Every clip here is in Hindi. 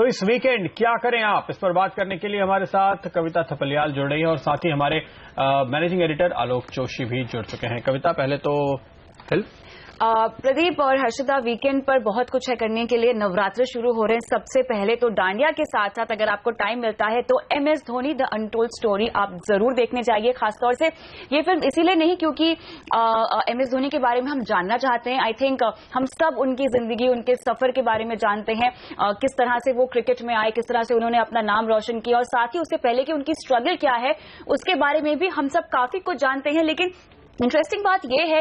तो इस वीकेंड क्या करें आप, इस पर बात करने के लिए हमारे साथ कविता थपलियाल जुड़ रही है और साथ ही हमारे मैनेजिंग एडिटर आलोक जोशी भी जुड़ चुके हैं। कविता, पहले तो प्रदीप और हर्षिता, वीकेंड पर बहुत कुछ है करने के लिए। नवरात्र शुरू हो रहे हैं। सबसे पहले तो डांडिया के साथ साथ अगर आपको टाइम मिलता है तो MS Dhoni the untold story आप जरूर देखने जाइए। खासतौर से ये फिल्म इसीलिए नहीं क्योंकि MS धोनी के बारे में हम जानना चाहते हैं। आई थिंक हम सब उनकी जिंदगी, उनके सफर के बारे में जानते हैं, किस तरह से वो क्रिकेट में आए, किस तरह से उन्होंने अपना नाम रोशन किया, और साथ ही उससे पहले कि उनकी स्ट्रगल क्या है उसके बारे में भी हम सब काफी कुछ जानते हैं। लेकिन इंटरेस्टिंग बात यह है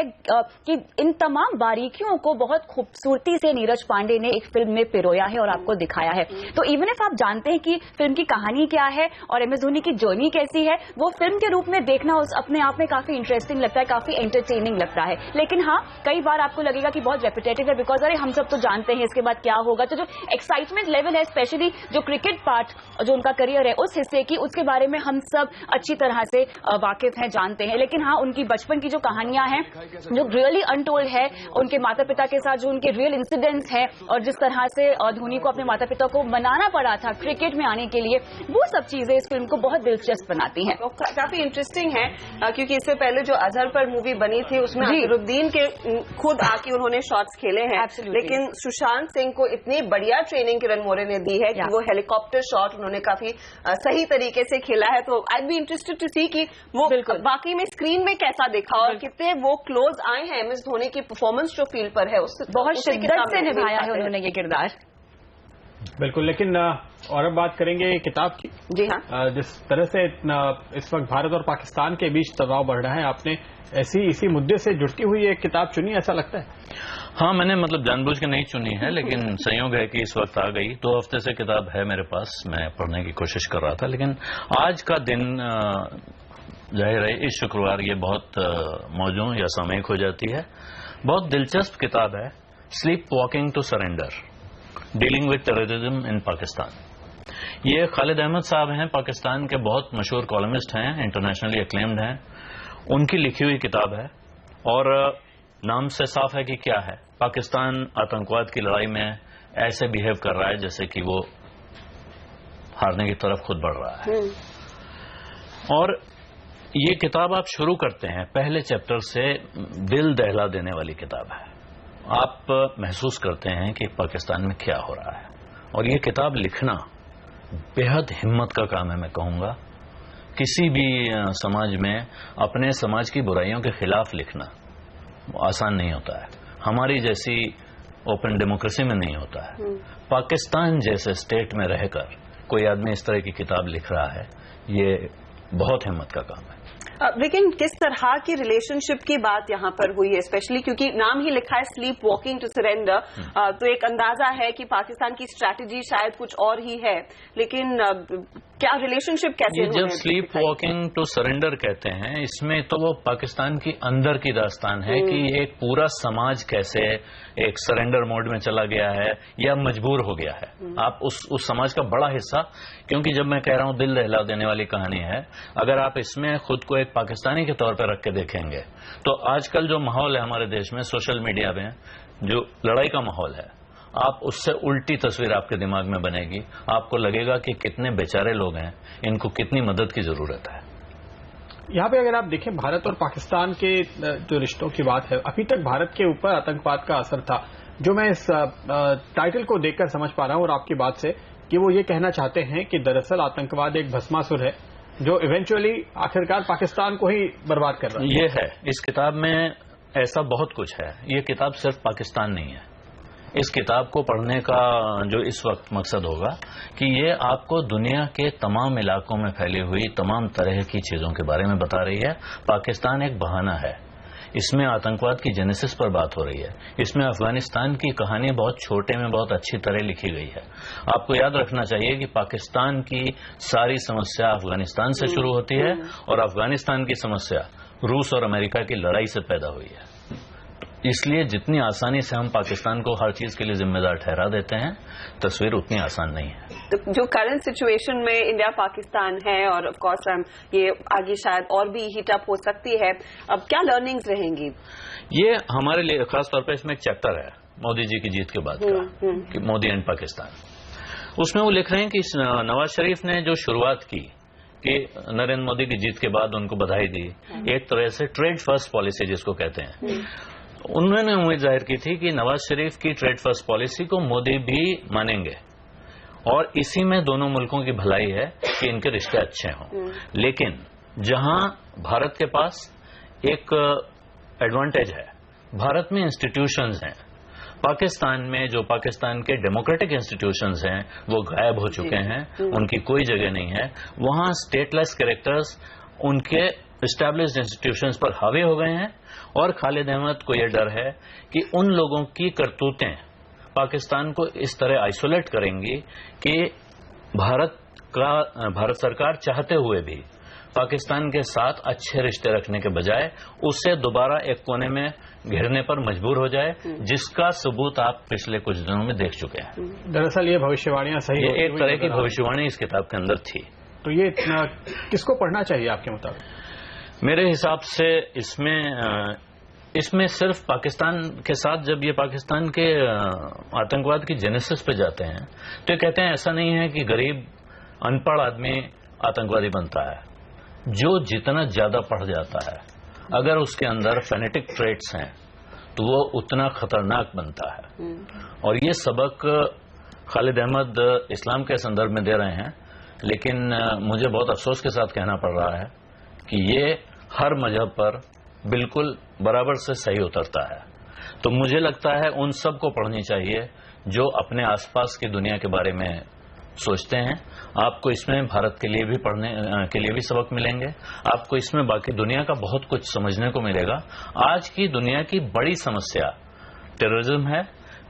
कि इन तमाम बारीकियों को बहुत खूबसूरती से नीरज पांडे ने एक फिल्म में पिरोया है और आपको दिखाया है। तो इवन इफ आप जानते हैं कि फिल्म की कहानी क्या है और MS धोनी की जर्नी कैसी है, वो फिल्म के रूप में देखना उस अपने आप में काफी इंटरेस्टिंग लगता है, काफी एंटरटेनिंग लगता है। लेकिन हाँ, कई बार आपको लगेगा कि बहुत रेपिटेटिव है, बिकॉज अरे हम सब तो जानते हैं इसके बाद क्या होगा। तो जो एक्साइटमेंट लेवल है, स्पेशली जो क्रिकेट पार्ट जो उनका करियर है उस हिस्से की, उसके बारे में हम सब अच्छी तरह से वाकिफ हैं, जानते हैं। लेकिन हाँ, उनकी बचपन की जो कहानियां हैं जो रियली अनटोल्ड है, उनके माता पिता के साथ जो उनके रियल इंसिडेंट्स हैं और जिस तरह से धोनी को अपने माता पिता को मनाना पड़ा था क्रिकेट में आने के लिए, वो सब चीजें इस फिल्म को बहुत दिलचस्प बनाती हैं। काफी इंटरेस्टिंग है क्योंकि इससे पहले जो अजहर पर मूवी बनी थी उसमें अजहरुद्दीन के खुद आके उन्होंने शॉट्स खेले हैं, लेकिन सुशांत सिंह को इतनी बढ़िया ट्रेनिंग किरण मोरे ने दी है कि वो हेलीकॉप्टर शॉट उन्होंने काफी सही तरीके से खेला है। तो आई बी इंटरेस्टेड टू सी कि वो बाकी में स्क्रीन में कैसा दिखा और कितने वो क्लोज आए हैं MS धोनी की परफॉर्मेंस जो फील्ड पर है उससे बहुत शिद्दत से निभाया है उन्होंने ये किरदार। बिल्कुल। लेकिन और अब बात करेंगे किताब की। जी हाँ, जिस तरह से इस वक्त भारत और पाकिस्तान के बीच दबाव बढ़ रहा है, आपने इसी मुद्दे से जुड़ती हुई एक किताब चुनी, ऐसा लगता है? हाँ, मैंने जानबूझ के नहीं चुनी है, लेकिन संयोग है कि इस वक्त आ गई। 2 हफ्ते से किताब है मेरे पास, मैं पढ़ने की कोशिश कर रहा था, लेकिन आज का दिन जाहिर है इस शुक्रवार ये बहुत मौजूद या सामयिक हो जाती है। बहुत दिलचस्प किताब है, sleep walking to surrender, dealing with terrorism in Pakistan. ये खालिद अहमद साहब हैं, पाकिस्तान के बहुत मशहूर कॉलमिस्ट हैं, इंटरनेशनली एक्लेम्ड हैं। उनकी लिखी हुई किताब है और नाम से साफ है कि क्या है, पाकिस्तान आतंकवाद की लड़ाई में ऐसे बिहेव कर रहा है जैसे कि वो हारने की तरफ खुद बढ़ रहा है। और ये किताब आप शुरू करते हैं पहले चैप्टर से, दिल दहला देने वाली किताब है। आप महसूस करते हैं कि पाकिस्तान में क्या हो रहा है। और ये किताब लिखना बेहद हिम्मत का काम है, मैं कहूँगा। किसी भी समाज में अपने समाज की बुराइयों के खिलाफ लिखना आसान नहीं होता है, हमारी जैसी ओपन डेमोक्रेसी में नहीं होता है। पाकिस्तान जैसे स्टेट में रहकर कोई आदमी इस तरह की किताब लिख रहा है, ये बहुत हिम्मत का काम है। लेकिन किस तरह की रिलेशनशिप की बात यहाँ पर हुई है, स्पेशली क्योंकि नाम ही लिखा है स्लीप वॉकिंग टू सरेंडर, तो एक अंदाजा है कि पाकिस्तान की स्ट्रैटेजी शायद कुछ और ही है। लेकिन क्या रिलेशनशिप कैसे? जब स्लीप वॉकिंग टू सरेंडर कहते हैं, इसमें तो वो पाकिस्तान की अंदर की दास्तान है कि एक पूरा समाज कैसे एक सरेंडर मोड में चला गया है या मजबूर हो गया है। आप उस समाज का बड़ा हिस्सा, क्योंकि जब मैं कह रहा हूं दिल दहला देने वाली कहानी है, अगर आप इसमें खुद को एक पाकिस्तानी के तौर पर रख के देखेंगे तो आजकल जो माहौल है हमारे देश में, सोशल मीडिया में जो लड़ाई का माहौल है, आप उससे उल्टी तस्वीर आपके दिमाग में बनेगी। आपको लगेगा कि कितने बेचारे लोग हैं, इनको कितनी मदद की जरूरत है। यहाँ पे अगर आप देखें भारत और पाकिस्तान के जो रिश्तों की बात है, अभी तक भारत के ऊपर आतंकवाद का असर था, जो मैं इस टाइटल को देखकर समझ पा रहा हूँ और आपकी बात से, कि वो ये कहना चाहते हैं कि दरअसल आतंकवाद एक भस्मासुर है जो इवेंचुअली आखिरकार पाकिस्तान को ही बर्बाद कर रहा है। ये है, इस किताब में ऐसा बहुत कुछ है। ये किताब सिर्फ पाकिस्तान नहीं है। इस किताब को पढ़ने का जो इस वक्त मकसद होगा कि ये आपको दुनिया के तमाम इलाकों में फैली हुई तमाम तरह की चीजों के बारे में बता रही है। पाकिस्तान एक बहाना है, इसमें आतंकवाद की जेनेसिस पर बात हो रही है। इसमें अफगानिस्तान की कहानी बहुत छोटे में बहुत अच्छी तरह लिखी गई है। आपको याद रखना चाहिए कि पाकिस्तान की सारी समस्या अफगानिस्तान से शुरू होती है और अफगानिस्तान की समस्या रूस और अमेरिका की लड़ाई से पैदा हुई है। इसलिए जितनी आसानी से हम पाकिस्तान को हर चीज के लिए जिम्मेदार ठहरा देते हैं, तस्वीर उतनी आसान नहीं है। तो जो करंट सिचुएशन में इंडिया पाकिस्तान है, और ऑफ कोर्स ये आगे शायद और भी हीट अप हो सकती है, अब क्या लर्निंग्स रहेंगी? ये हमारे लिए खास तौर पर इसमें एक चैप्टर है मोदी जी की जीत के बाद का, कि मोदी एंड पाकिस्तान। उसमें वो लिख रहे हैं कि नवाज शरीफ ने जो शुरुआत की कि नरेंद्र मोदी की जीत के बाद उनको बधाई दी, एक तरह से ट्रेड फर्स्ट पॉलिसी जिसको कहते हैं, उन्होंने उम्मीद जाहिर की थी कि नवाज शरीफ की ट्रेड फर्स्ट पॉलिसी को मोदी भी मानेंगे और इसी में दोनों मुल्कों की भलाई है कि इनके रिश्ते अच्छे हों। लेकिन जहां भारत के पास एक एडवांटेज है, भारत में इंस्टीट्यूशंस हैं, पाकिस्तान में जो पाकिस्तान के डेमोक्रेटिक इंस्टीट्यूशंस हैं वो गायब हो चुके हैं, उनकी कोई जगह नहीं है। वहां स्टेटलेस कैरेक्टर्स उनके एस्टैब्लिश्ड इंस्टीट्यूशंस पर हावी हो गए हैं और खालिद अहमद को यह डर है कि उन लोगों की करतूतें पाकिस्तान को इस तरह आइसोलेट करेंगी कि भारत सरकार चाहते हुए भी पाकिस्तान के साथ अच्छे रिश्ते रखने के बजाय उससे दोबारा एक कोने में घिरने पर मजबूर हो जाए, जिसका सबूत आप पिछले कुछ दिनों में देख चुके हैं। दरअसल ये भविष्यवाणियां सही, ये एक तरह की भविष्यवाणी इस किताब के अंदर थी। तो ये किसको पढ़ना चाहिए आपके मुताबिक? मेरे हिसाब से इसमें सिर्फ पाकिस्तान के साथ, जब ये पाकिस्तान के आतंकवाद की जेनेसिस पे जाते हैं तो ये कहते हैं ऐसा नहीं है कि गरीब अनपढ़ आदमी आतंकवादी बनता है। जो जितना ज्यादा पढ़ जाता है, अगर उसके अंदर फेनेटिक ट्रेट्स हैं तो वो उतना खतरनाक बनता है। और ये सबक खालिद अहमद इस्लाम के संदर्भ में दे रहे हैं, लेकिन मुझे बहुत अफसोस के साथ कहना पड़ रहा है कि ये हर मजहब पर बिल्कुल बराबर से सही उतरता है। तो मुझे लगता है उन सबको पढ़नी चाहिए जो अपने आसपास की दुनिया के बारे में सोचते हैं। आपको इसमें भारत के लिए भी पढ़ने के लिए भी सबक मिलेंगे, आपको इसमें बाकी दुनिया का बहुत कुछ समझने को मिलेगा। आज की दुनिया की बड़ी समस्या टेररिज्म है,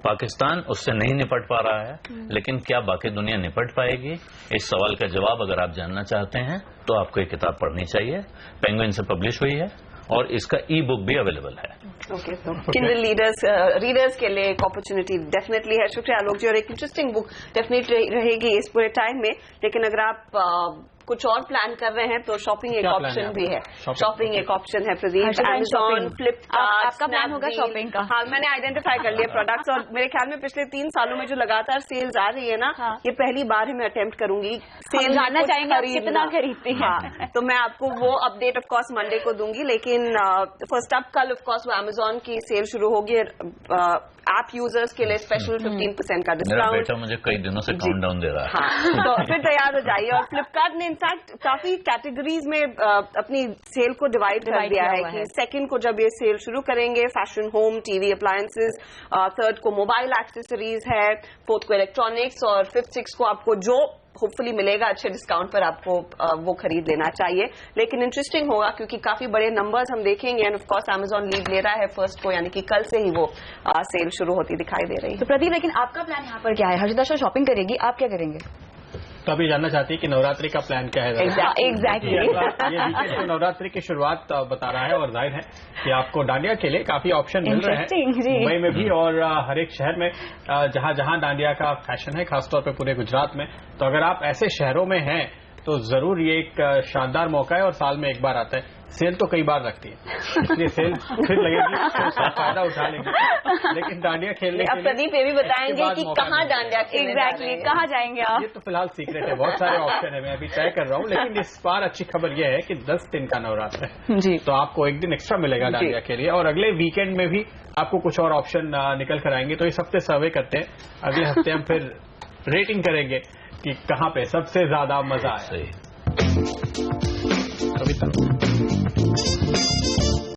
पाकिस्तान उससे नहीं निपट पा रहा है, लेकिन क्या बाकी दुनिया निपट पाएगी? इस सवाल का जवाब अगर आप जानना चाहते हैं तो आपको ये किताब पढ़नी चाहिए। पेंगुइन से पब्लिश हुई है और इसका ई बुक भी अवेलेबल है। ओके, तो किंडल रीडर्स के लिए एक अपॉर्चुनिटी डेफिनेटली है। शुक्रिया आलोक जी, और एक इंटरेस्टिंग बुक डेफिनेटली रहेगी इस पूरे टाइम में। लेकिन अगर आप कुछ और प्लान कर रहे हैं तो शॉपिंग एक ऑप्शन भी है। शॉपिंग एक ऑप्शन है प्रदीप, अमेजॉन, फ्लिपकार्ट। आपका प्लान होगा शॉपिंग का? हाँ, मैंने आइडेंटिफाई कर लिया प्रोडक्ट्स, और मेरे ख्याल में पिछले 3 सालों में जो लगातार सेल्स आ रही है ना, ये पहली बार ही मैं अटेम्प्ट करूंगी। सेल जानना चाहेंगे आप कितना खरीदती हैं? हाँ, तो मैं आपको वो अपडेट ऑफ कोर्स मंडे को दूंगी। लेकिन फर्स्ट अप कल ऑफ कोर्स वो अमेजॉन की सेल शुरू होगी, ऐप यूजर्स के लिए स्पेशल 15% का डिस्काउंट। मेरा बेटा मुझे कई दिनों से काउंटडाउन दे रहा है। हाँ, तो फिर तैयार हो जाइए। और फ्लिपकार्ट ने इनफैक्ट काफी कैटेगरीज में अपनी सेल को डिवाइड कर दिया है कि सेकंड को जब ये सेल शुरू करेंगे fashion, home, TV, appliances, third को मोबाइल एक्सेसरीज है, फोर्थ को इलेक्ट्रॉनिक्स, और फिफ्थ, सिक्स को आपको जो होपफुली मिलेगा अच्छे डिस्काउंट पर आपको वो खरीद लेना चाहिए। लेकिन इंटरेस्टिंग होगा क्योंकि काफी बड़े नंबर्स हम देखेंगे, end of course Amazon lead ले रहा है फर्स्ट को, यानी कि कल से ही वो सेल शुरू होती दिखाई दे रही है। तो प्रदीप, लेकिन आपका प्लान यहाँ पर क्या है? हर्षिता शॉपिंग करेगी, आप क्या करेंगे? तो अभी जानना चाहती है कि नवरात्रि का प्लान क्या है? एग्जैक्टली। ये वीकेंड तो नवरात्रि की शुरुआत बता रहा है, और जाहिर है कि आपको डांडिया के लिए काफी ऑप्शन मिल रहे हैं मुंबई में भी और हर एक शहर में जहां जहां डांडिया का फैशन है, खासतौर पर पूरे गुजरात में। तो अगर आप ऐसे शहरों में हैं तो जरूर ये एक शानदार मौका है, और साल में एक बार आता है। सेल तो कई बार लगती है, इसलिए सेल फिर लगेगी तो उसका फायदा उठा लेंगे। लेकिन डांडिया खेलने के लिए प्रदीप ये भी बताएंगे कि कहाँ डांडिया एग्जैक्टली कहाँ जाएंगे आप? ये तो फिलहाल सीक्रेट है, बहुत सारे ऑप्शन है, मैं अभी तय कर रहा हूँ। लेकिन इस बार अच्छी खबर यह है कि 10 दिन का नवरात्र है जी, तो आपको एक दिन एक्स्ट्रा मिलेगा डांडिया के लिए, और अगले वीकेंड में भी आपको कुछ और ऑप्शन निकल कर आएंगे। तो इस हफ्ते सर्वे करते हैं, अगले हफ्ते हम फिर रेटिंग करेंगे कि कहाँ पे सबसे ज्यादा मजा आया। सही।